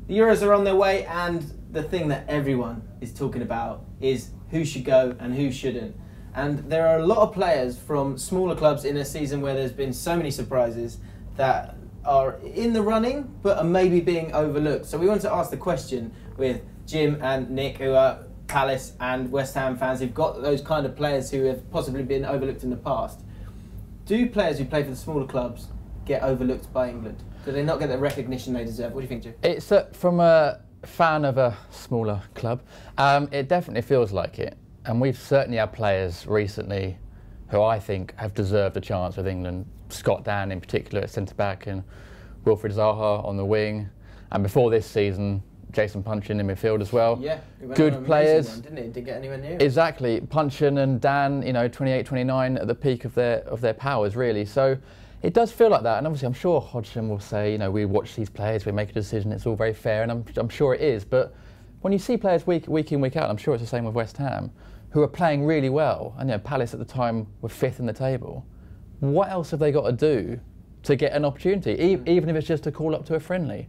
The Euros are on their way, and the thing that everyone is talking about is who should go and who shouldn't. And there are a lot of players from smaller clubs in a season where there's been so many surprises that are in the running but are maybe being overlooked. So we want to ask the question with Jim and Nick, who are Palace and West Ham fans who've got those kind of players who have possibly been overlooked in the past. Do players who play for the smaller clubs get overlooked by England? Do they not get the recognition they deserve? What do you think, Jim? It's from a fan of a smaller club. It definitely feels like it. And we've certainly had players recently who I think have deserved a chance with England. Scott Dan in particular at centre-back and Wilfried Zaha on the wing. And before this season, Jason Puncheon in midfield as well. Yeah, good players. One, didn't he? Didn't get anywhere near. Exactly. Puncheon and Dan, 28, 29 at the peak of their powers, really. So it does feel like that. And obviously, I'm sure Hodgson will say, we watch these players, we make a decision, it's all very fair, and I'm sure it is. But when you see players week in, week out, I'm sure it's the same with West Ham, who are playing really well, and Palace at the time were 5th in the table. What else have they got to do to get an opportunity, even if it's just to call up to a friendly?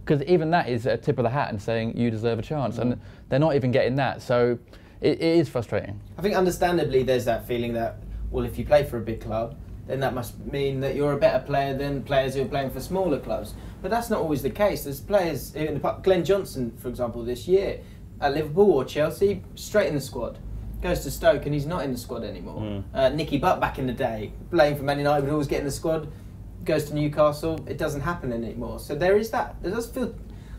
Because even that is a tip of the hat and saying you deserve a chance, and they're not even getting that. So it is frustrating. I think understandably there's that feeling that, well, if you play for a big club, then that must mean that you're a better player than players who are playing for smaller clubs. But that's not always the case. There's players in the Glenn Johnson, for example, this year at Liverpool or Chelsea, straight in the squad. Goes to Stoke and he's not in the squad anymore. Nicky Butt back in the day, playing for Man United, would always get in the squad. Goes to Newcastle, it doesn't happen anymore. So there is that. It does feel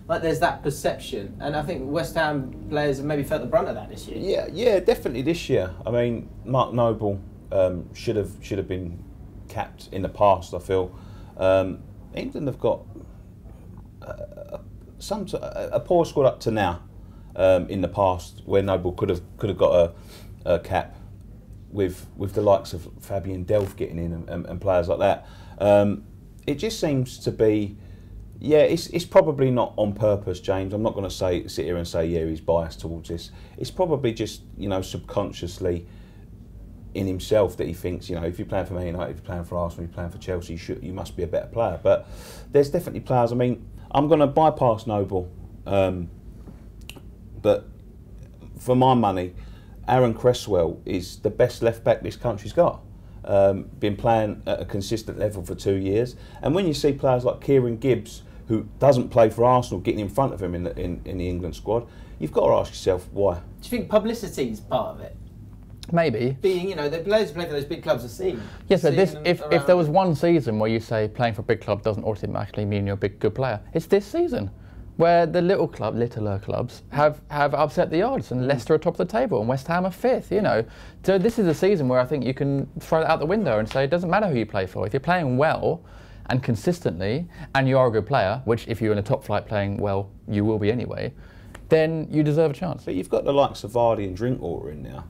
like there's that perception, and I think West Ham players have maybe felt the brunt of that this year. Yeah, definitely this year. I mean, Mark Noble should have been capped in the past. I feel England have got a poor squad up to now. In the past, where Noble could have got a cap with the likes of Fabian Delph getting in and players like that. It just seems to be, it's probably not on purpose, James. I'm not going to sit here and say he's biased towards this. It's probably just subconsciously in himself that he thinks if you're playing for Man United, if you're playing for Arsenal, if you're playing for Chelsea, you must be a better player. But there's definitely players. I mean, I'm going to bypass Noble. But for my money, Aaron Cresswell is the best left back this country's got. Been playing at a consistent level for 2 years, and when you see players like Kieran Gibbs, who doesn't play for Arsenal, getting in front of him in the England squad, you've got to ask yourself why. Do you think publicity is part of it? Maybe. Being, the players who play for those big clubs are seen. Yes, but if there was one season where you say playing for a big club doesn't automatically mean you're a good player, it's this season, where the littler clubs have upset the odds, and Leicester are top of the table and West Ham are 5th, So this is a season where I think you can throw that out the window and say it doesn't matter who you play for. If you're playing well and consistently, and you are a good player, which if you're in a top flight playing well, you will be anyway, then you deserve a chance. But you've got the likes of Vardy and Drinkwater in now.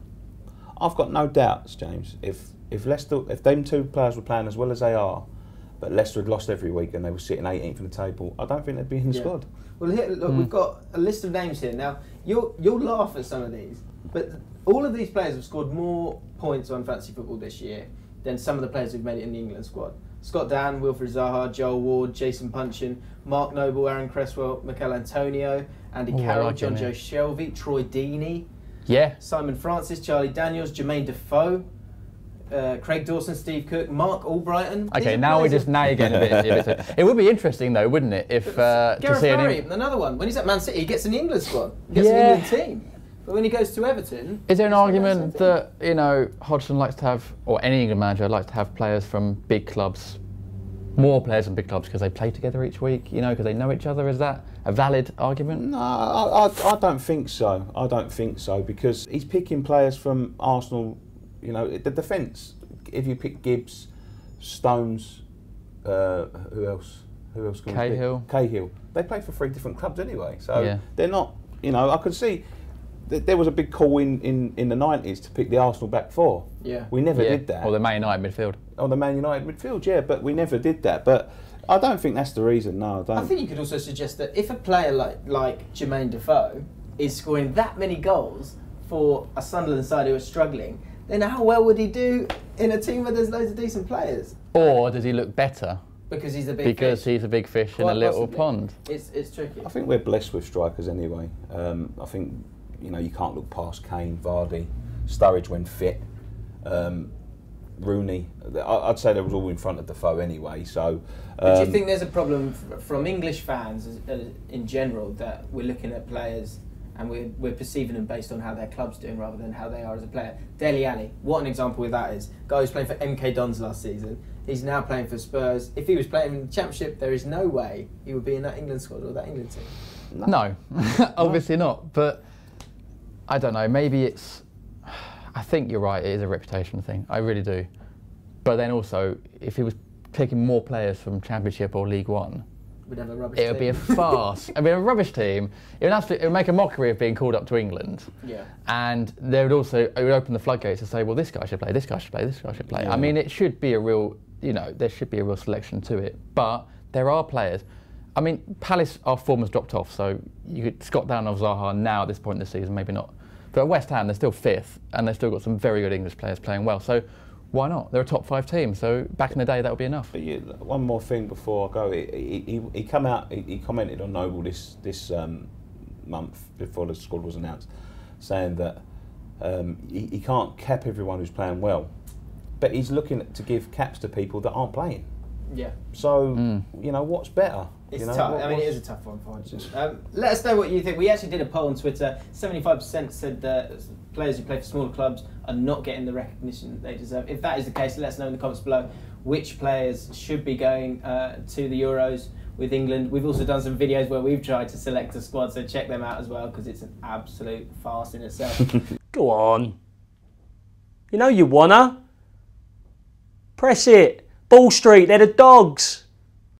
I've got no doubts, James, if them two players were playing as well as they are, but Leicester had lost every week and they were sitting 18th in the table, I don't think they'd be in the squad. Well, here, look, we've got a list of names here. Now, you'll laugh at some of these, but all of these players have scored more points on fantasy football this year than some of the players who've made it in the England squad. Scott Dan, Wilfried Zaha, Joel Ward, Jason Puncheon, Mark Noble, Aaron Cresswell, Mikel Antonio, Andy Carroll, John Joe Shelby, Troy Deeney, Simon Francis, Charlie Daniels, Jermaine Defoe, Craig Dawson, Steve Cook, Mark Albrighton. Okay, now you're getting a bit. It would be interesting though, wouldn't it, if Gareth Barry, another one. When he's at Man City, he gets an England squad, he gets an England team. But when he goes to Everton, is there an argument that Hodgson likes to have, or any England manager likes to have players from big clubs, more players from big clubs because they play together each week, because they know each other? Is that a valid argument? No, I don't think so. I don't think so, because he's picking players from Arsenal. The defence. If you pick Gibbs, Stones, who else? Cahill. They play for 3 different clubs anyway, so they're not. I could see that there was a big call in the 90s to pick the Arsenal back 4. Yeah, we never did that. Or the Man United midfield. Or the Man United midfield, yeah, but we never did that. But I don't think that's the reason. No, I don't. I think you could also suggest that if a player like Jermaine Defoe is scoring that many goals for a Sunderland side who are struggling, then how well would he do in a team where there's loads of decent players? Or does he look better Because he's a big because fish. he's a big fish in Quite a little possibly. pond. It's tricky. I think we're blessed with strikers anyway. I think, you know, you can't look past Kane, Vardy, Sturridge when fit, Rooney. I'd say they was all in front of Defoe anyway. So, but do you think there's a problem from English fans in general that we're looking at players and we're perceiving them based on how their club's doing rather than how they are as a player? Dele Alli, what an example of that is. Guy who's playing for MK Dons last season. He's now playing for Spurs. If he was playing in the Championship, there is no way he would be in that England squad or that England team. No, obviously not. But I don't know, maybe it's... I think you're right, it is a reputation thing. I really do. But then also, if he was taking more players from Championship or League One, We'd have a rubbish it would be a farce. I mean, a rubbish team. It would make a mockery of being called up to England. Yeah. And there would also, it would open the floodgates to say, well, this guy should play, this guy should play, this guy should play. Yeah. I mean, it should be a real, you know, there should be a real selection to it. But there are players. I mean, Palace, our form has dropped off, so you could Scott down of Zaha now at this point in the season, maybe not. But at West Ham, they're still fifth, and they've still got some very good English players playing well. So why not? They're a top 5 team, so back in the day that would be enough. But one more thing before I go. He come out. He commented on Noble this month before the squad was announced, saying that he can't cap everyone who's playing well, but he's looking to give caps to people that aren't playing. Yeah. So you know what's better. It's you know, tough. I mean, it is a tough one for him. Let us know what you think. We actually did a poll on Twitter. 75% said that players who play for smaller clubs are not getting the recognition they deserve. If that is the case, let us know in the comments below which players should be going to the Euros with England. We've also done some videos where we've tried to select a squad, so check them out as well because it's an absolute farce in itself. Go on. You know you wanna. Press it. Ball Street, they're the dogs.